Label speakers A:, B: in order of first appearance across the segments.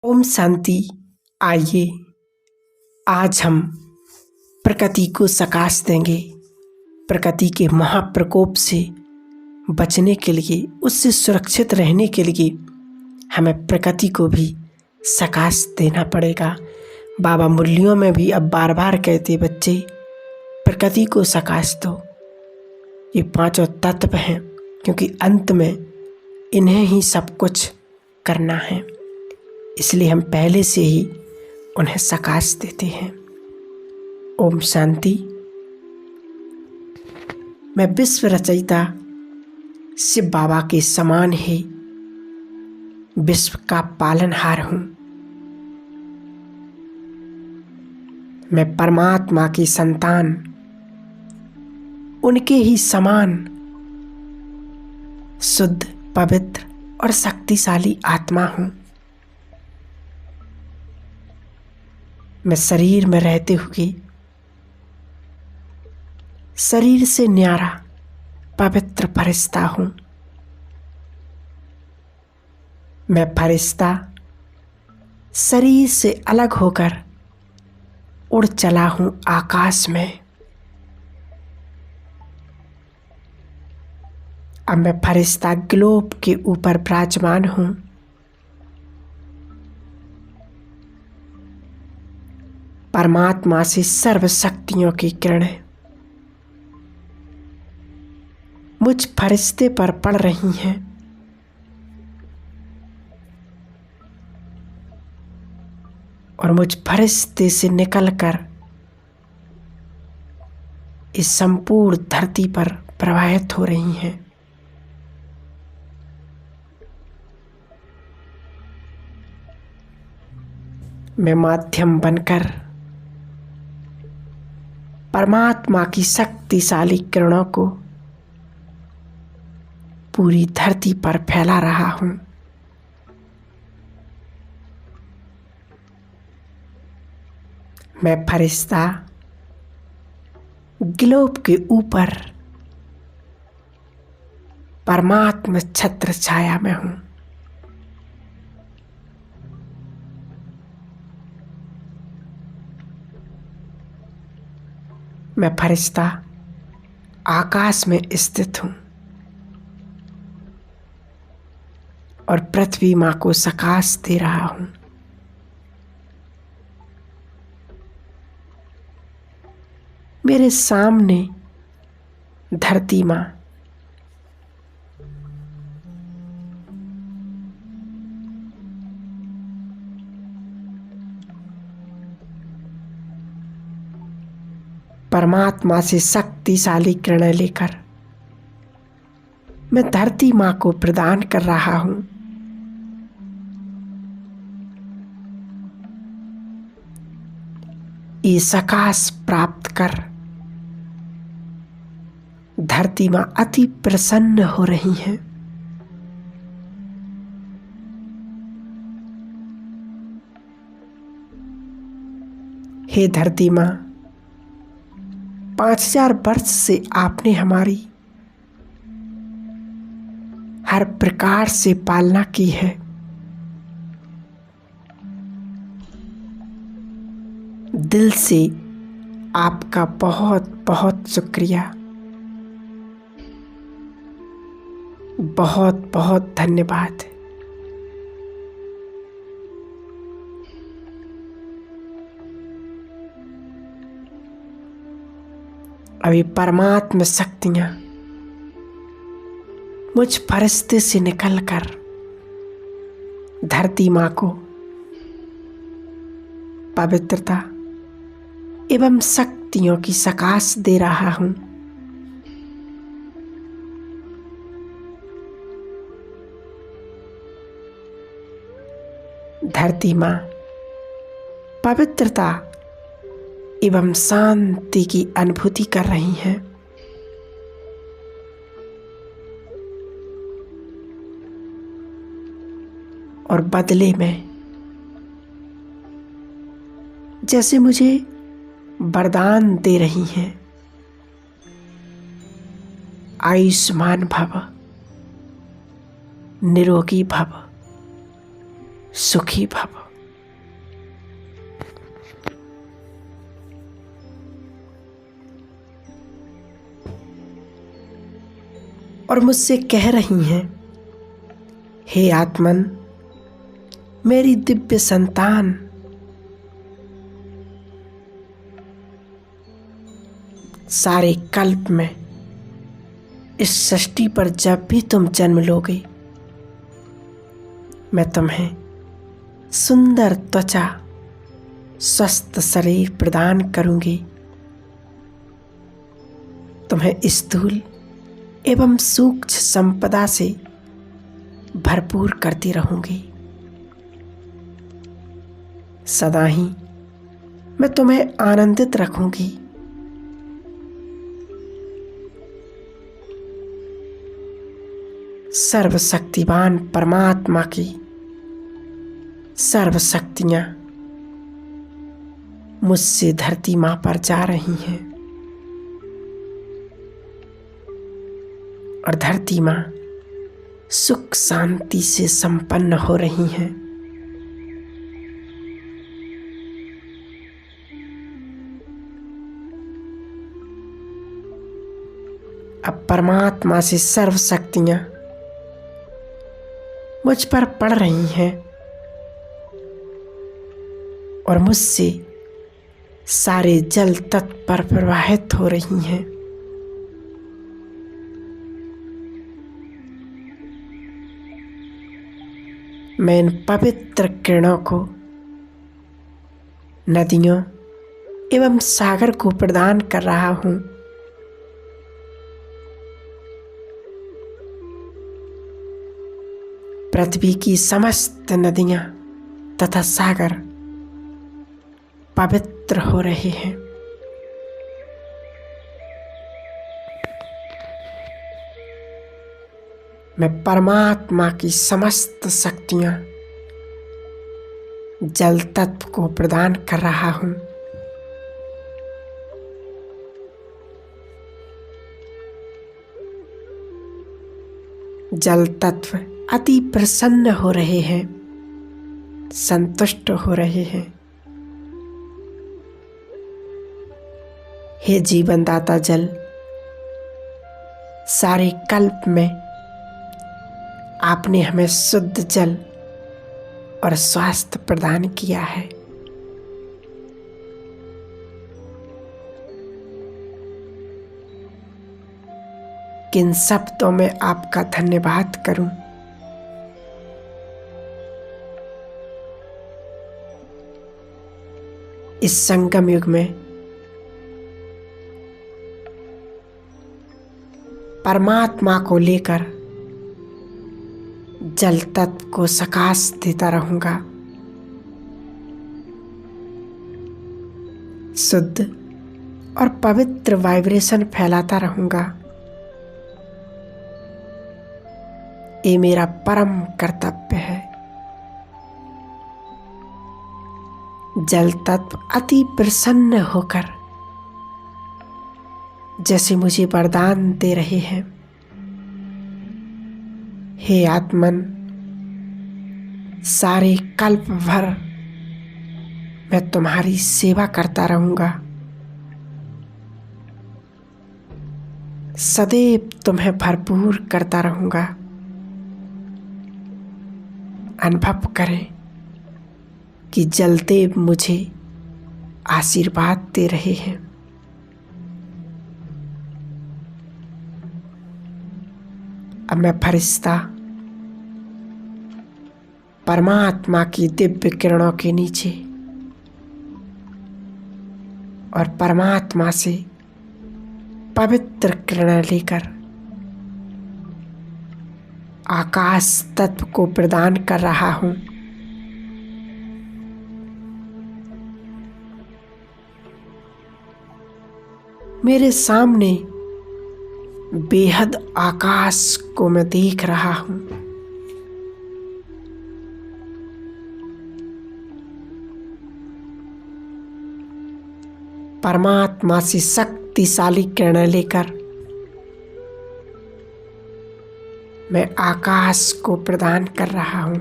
A: ओम शांति। आइए आज हम प्रकृति को सकाश देंगे। प्रकृति के महाप्रकोप से बचने के लिए, उससे सुरक्षित रहने के लिए हमें प्रकृति को भी सकाश देना पड़ेगा। बाबा मुरलियों में भी अब बार बार कहते, बच्चे प्रकृति को सकाश दो। ये पांचों तत्व हैं, क्योंकि अंत में इन्हें ही सब कुछ करना है, इसलिए हम पहले से ही उन्हें सकाश देते हैं। ओम शांति। मैं विश्व रचयिता शिव बाबा के समान ही विश्व का पालनहार हूँ। मैं परमात्मा की संतान, उनके ही समान शुद्ध, पवित्र और शक्तिशाली आत्मा हूँ। मैं शरीर में रहते हुए शरीर से न्यारा पवित्र फरिश्ता हूँ। मैं फरिश्ता शरीर से अलग होकर उड़ चला हूँ आकाश में। अब मैं फरिश्ता ग्लोब के ऊपर विराजमान हूँ। परमात्मा से सर्व शक्तियों की किरणें मुझ फरिश्ते पर पड़ रही हैं। और मुझ फरिश्ते से निकलकर इस संपूर्ण धरती पर प्रवाहित हो रही हैं। मैं माध्यम बनकर परमात्मा की शक्तिशाली किरणों को पूरी धरती पर फैला रहा हूँ। मैं फरिश्ता ग्लोब के ऊपर परमात्मा छत्र छाया में हूँ। मैं फरिश्ता आकाश में स्थित हूँ और पृथ्वी माँ को सकाश दे रहा हूँ। मेरे सामने धरती माँ परमात्मा से शक्तिशाली किरणें लेकर मैं धरती माँ को प्रदान कर रहा हूँ। ये सकाश प्राप्त कर धरती माँ अति प्रसन्न हो रही हैं। हे धरती माँ, 5000 वर्ष से आपने हमारी हर प्रकार से पालना की है। दिल से आपका बहुत बहुत शुक्रिया, बहुत बहुत धन्यवाद। अभी परमात्मा शक्तियाँ मुझ फरिश्ते से निकलकर धरती माँ को पवित्रता एवं शक्तियों की सकाश दे रहा हूँ। धरती माँ पवित्रता एवं शांति की अनुभूति कर रही हैं। और बदले में जैसे मुझे वरदान दे रही हैं, आयुष्मान भव, निरोगी भव, सुखी भव। और मुझसे कह रही हैं, हे आत्मन, मेरी दिव्य संतान, सारे कल्प में इस सृष्टि पर जब भी तुम जन्म लोगे, मैं तुम्हें सुंदर त्वचा, स्वस्थ शरीर प्रदान करूंगी। तुम्हें स्थूल एवं सूक्ष्म संपदा से भरपूर करती रहूंगी। सदा ही मैं तुम्हें आनंदित रखूंगी। सर्वशक्तिवान परमात्मा की सर्व शक्तियां मुझसे धरती मां पर जा रही हैं और धरती मां सुख शांति से संपन्न हो रही हैं। अब परमात्मा से सर्व शक्तियां मुझ पर पड़ रही हैं और मुझसे सारे जल तत्व पर प्रवाहित हो रही हैं। मैं इन पवित्र किरणों को नदियों एवं सागर को प्रदान कर रहा हूं। पृथ्वी की समस्त नदियां तथा सागर पवित्र हो रहे हैं। मैं परमात्मा की समस्त शक्तियां जल तत्व को प्रदान कर रहा हूं। जल तत्व अति प्रसन्न हो रहे हैं, संतुष्ट हो रहे हैं। हे जीवन दाता जल, सारे कल्प में आपने हमें शुद्ध जल और स्वास्थ्य प्रदान किया है। किन शब्दों में आपका धन्यवाद करूं। इस संगम युग में परमात्मा को लेकर जल तत्व को सकाश देता रहूंगा। शुद्ध और पवित्र वाइब्रेशन फैलाता रहूंगा। ये मेरा परम कर्तव्य है। जल तत्व अति प्रसन्न होकर जैसे मुझे वरदान दे रहे हैं, हे आत्मन, सारे कल्प भर मैं तुम्हारी सेवा करता रहूंगा। सदैव तुम्हें भरपूर करता रहूंगा। अनुभव करें कि जलदेव मुझे आशीर्वाद दे रहे हैं। अब मैं फरिश्ता परमात्मा की दिव्य किरणों के नीचे और परमात्मा से पवित्र किरणें लेकर आकाश तत्व को प्रदान कर रहा हूं। मेरे सामने बेहद आकाश को मैं देख रहा हूं। परमात्मा से शक्तिशाली किरणें लेकर मैं आकाश को प्रदान कर रहा हूं।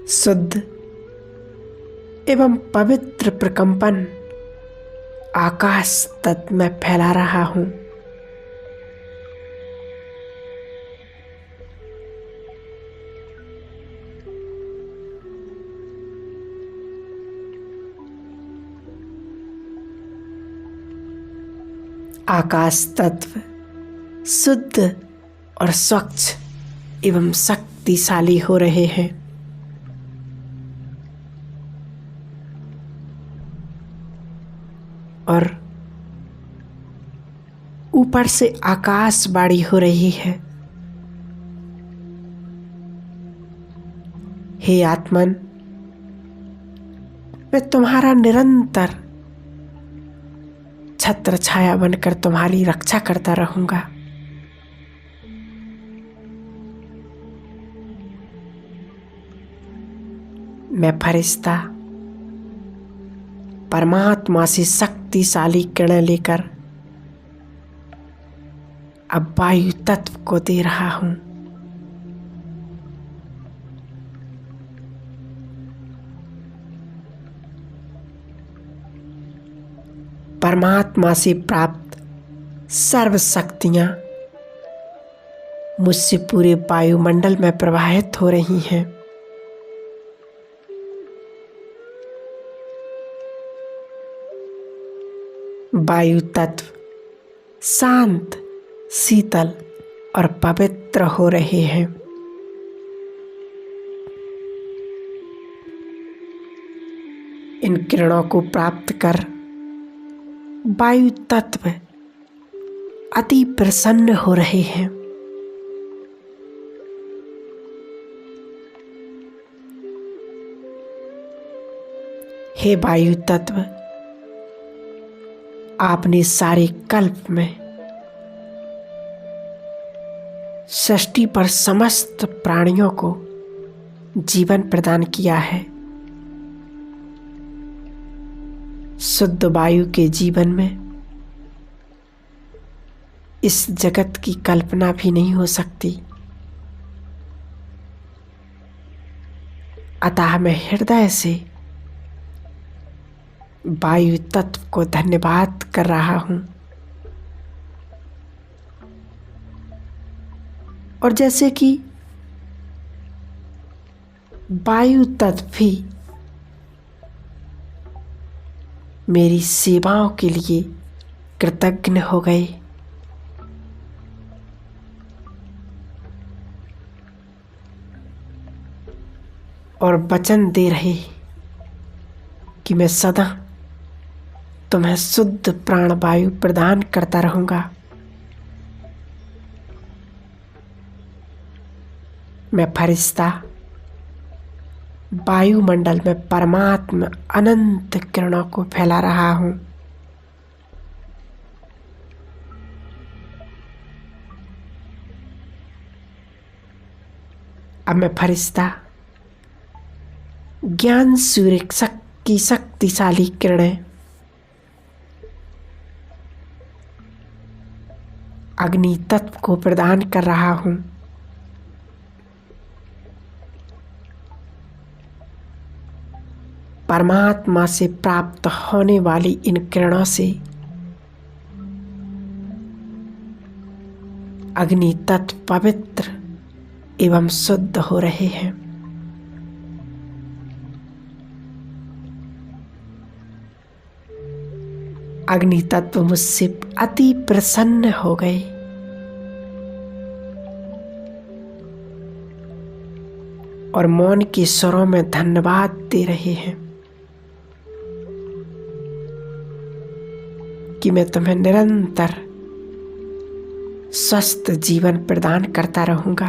A: शुद्ध एवं पवित्र प्रकंपन आकाश तत्व में फैला रहा हूं। आकाश तत्व शुद्ध और स्वच्छ एवं शक्तिशाली हो रहे हैं। और ऊपर से आकाशवाणी हो रही है, हे आत्मन, मैं तुम्हारा निरंतर छत्र छाया बनकर तुम्हारी रक्षा करता रहूंगा। मैं फरिश्ता परमात्मा से शक्तिशाली किरण लेकर अब वायु तत्व को दे रहा हूं। परमात्मा से प्राप्त सर्व शक्तियां मुझसे पूरे वायुमंडल में प्रवाहित हो रही हैं। वायु तत्व शांत, शीतल और पवित्र हो रहे हैं। इन किरणों को प्राप्त कर वायु तत्व अति प्रसन्न हो रहे हैं। हे वायु तत्व, आपने सारे कल्प में सृष्टि पर समस्त प्राणियों को जीवन प्रदान किया है। शुद्ध वायु के जीवन में इस जगत की कल्पना भी नहीं हो सकती। अतः मैं हृदय से वायु तत्व को धन्यवाद कर रहा हूं। और जैसे कि वायु तत्व भी मेरी सेवाओं के लिए कृतज्ञ हो गए, और वचन दे रहे कि मैं सदा तुम्हें शुद्ध प्राण वायु प्रदान करता रहूंगा। मैं फरिश्ता वायुमंडल में परमात्मा अनंत किरणों को फैला रहा हूं। अब मैं फरिश्ता ज्ञान सूर्य की शक्तिशाली किरणें अग्नि तत्व को प्रदान कर रहा हूं। परमात्मा से प्राप्त होने वाली इन किरणों से अग्नि तत्व पवित्र एवं शुद्ध हो रहे हैं। अग्नि तत्व मुझसे अति प्रसन्न हो गए। और मौन के स्वरों में धन्यवाद दे रहे हैं कि मैं तुम्हें निरंतर स्वस्थ जीवन प्रदान करता रहूंगा।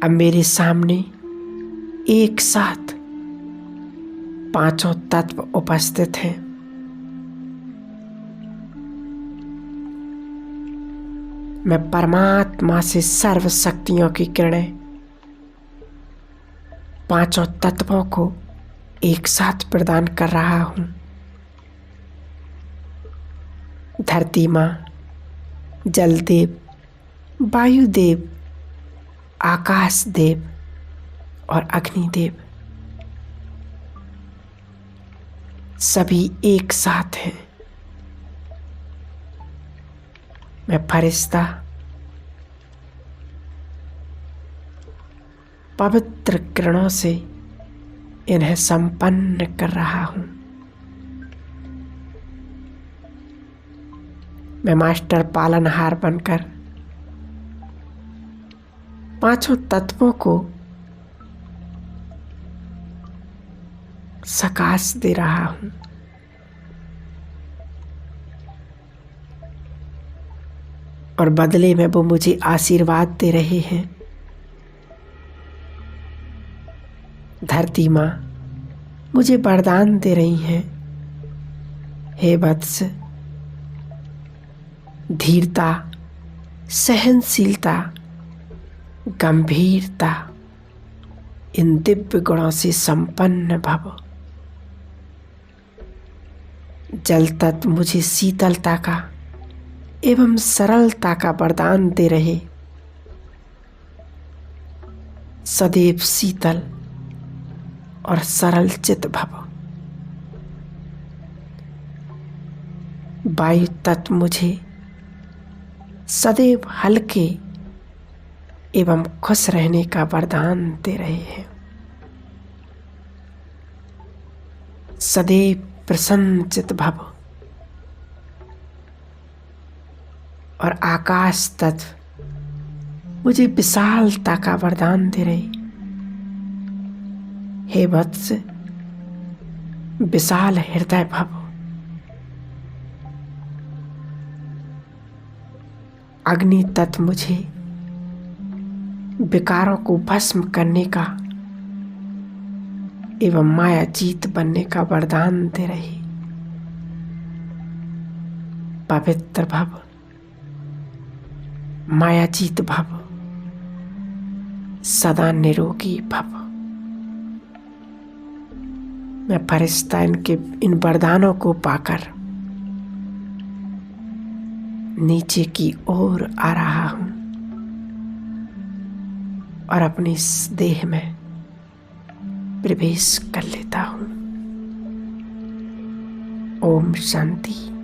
A: अब मेरे सामने एक साथ पांचों तत्व उपस्थित हैं। मैं परमात्मा से सर्व शक्तियों की किरणें पांचों तत्वों को एक साथ प्रदान कर रहा हूं। धरती मां, जलदेव, वायुदेव, आकाश देव और अग्निदेव सभी एक साथ हैं। मैं फरिश्ता पवित्र किरणों से इन्हें संपन्न कर रहा हूं। मैं मास्टर पालनहार बनकर पांचों तत्वों को सकाश दे रहा हूं। और बदले में वो मुझे आशीर्वाद दे रहे हैं। धरती माँ मुझे वरदान दे रही हैं। हे वत्स, धीरता, सहनशीलता, गंभीरता, इन दिव्य गुणों से संपन्न भव। जल तत्व मुझे शीतलता का एवं सरलता का वरदान दे रहे। सदैव शीतल और सरल चित भव। वायु तत्व मुझे सदैव हल्के एवं खुश रहने का वरदान दे रहे हैं। सदैव प्रसन्नचित भव। और आकाश तत्व मुझे विशालता का वरदान दे रहे। हे वत्स, विशाल हृदय भव। अग्नि तत्व मुझे विकारों को भस्म करने का एवं मायाजीत बनने का वरदान दे रही। पवित्र भव, मायाजीत भव, सदा निरोगी भव। मैं फरिश्ता इनके इन वरदानों को पाकर नीचे की ओर आ रहा हूं और अपनी इस देह में प्रवेश कर लेता हूं। ओम शांति।